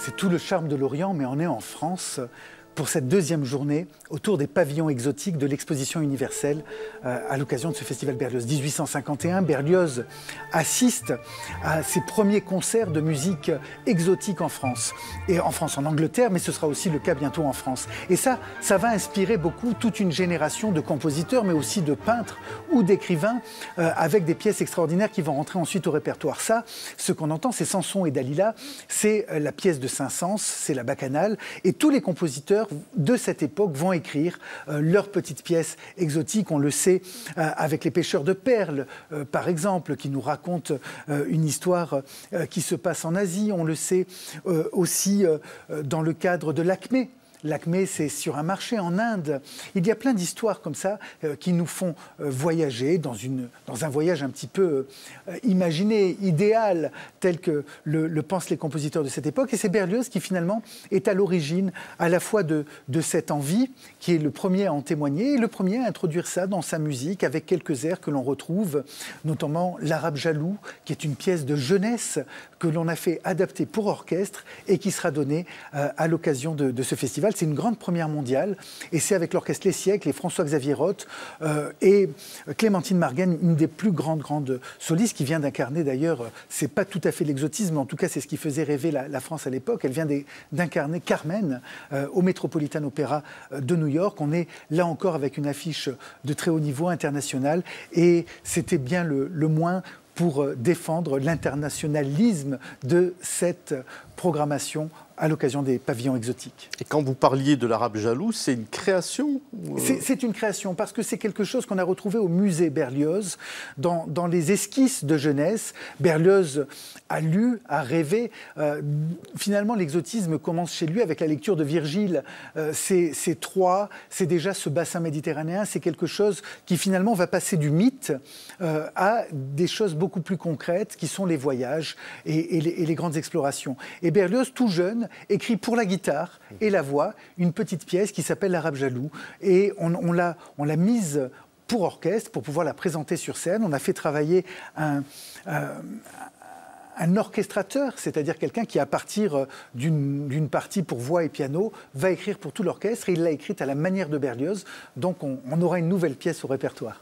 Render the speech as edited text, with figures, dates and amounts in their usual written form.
C'est tout le charme de l'Orient, mais on est en France pour cette deuxième journée autour des pavillons exotiques de l'exposition universelle à l'occasion de ce festival Berlioz. 1851, Berlioz assiste à ses premiers concerts de musique exotique en France. Et en France, en Angleterre, mais ce sera aussi le cas bientôt en France. Et ça va inspirer beaucoup toute une génération de compositeurs, mais aussi de peintres ou d'écrivains avec des pièces extraordinaires qui vont rentrer ensuite au répertoire. Ça, ce qu'on entend, c'est Samson et Dalila, c'est la pièce de Saint-Saëns, c'est la Bacchanale, et tous les compositeurs de cette époque vont écrire leurs petites pièces exotiques. On le sait avec les pêcheurs de perles, par exemple, qui nous racontent une histoire qui se passe en Asie. On le sait aussi dans le cadre de l'Acmé. L'Acmé, c'est sur un marché en Inde. Il y a plein d'histoires comme ça qui nous font voyager dans un voyage un petit peu imaginé, idéal, tel que le pensent les compositeurs de cette époque. Et c'est Berlioz qui finalement est à l'origine à la fois de cette envie, qui est le premier à en témoigner, et le premier à introduire ça dans sa musique avec quelques airs que l'on retrouve, notamment l'Arabe jaloux, qui est une pièce de jeunesse que l'on a fait adapter pour orchestre et qui sera donnée à l'occasion de ce festival. C'est une grande première mondiale et c'est avec l'orchestre Les Siècles et François-Xavier Roth et Clémentine Margaine, une des plus grandes solistes qui vient d'incarner d'ailleurs, c'est pas tout à fait l'exotisme, mais en tout cas c'est ce qui faisait rêver la France à l'époque. Elle vient d'incarner Carmen au Metropolitan Opera de New York. On est là encore avec une affiche de très haut niveau international et c'était bien le moins pour défendre l'internationalisme de cette programmation à l'occasion des pavillons exotiques. Et quand vous parliez de l'Arabe jaloux, c'est une création C'est une création, parce que c'est quelque chose qu'on a retrouvé au musée Berlioz, dans les esquisses de jeunesse. Berlioz a lu, a rêvé. Finalement, l'exotisme commence chez lui avec la lecture de Virgile. C'est Troie, c'est déjà ce bassin méditerranéen, c'est quelque chose qui finalement va passer du mythe à des choses beaucoup plus concrètes, qui sont les voyages et les grandes explorations. Et Berlioz, tout jeune, écrit pour la guitare et la voix une petite pièce qui s'appelle l'Arabe jaloux. Et on l'a mise pour orchestre, pour pouvoir la présenter sur scène. On a fait travailler un orchestrateur, c'est-à-dire quelqu'un qui, à partir d'une partie pour voix et piano, va écrire pour tout l'orchestre. Et il l'a écrite à la manière de Berlioz. Donc on aura une nouvelle pièce au répertoire.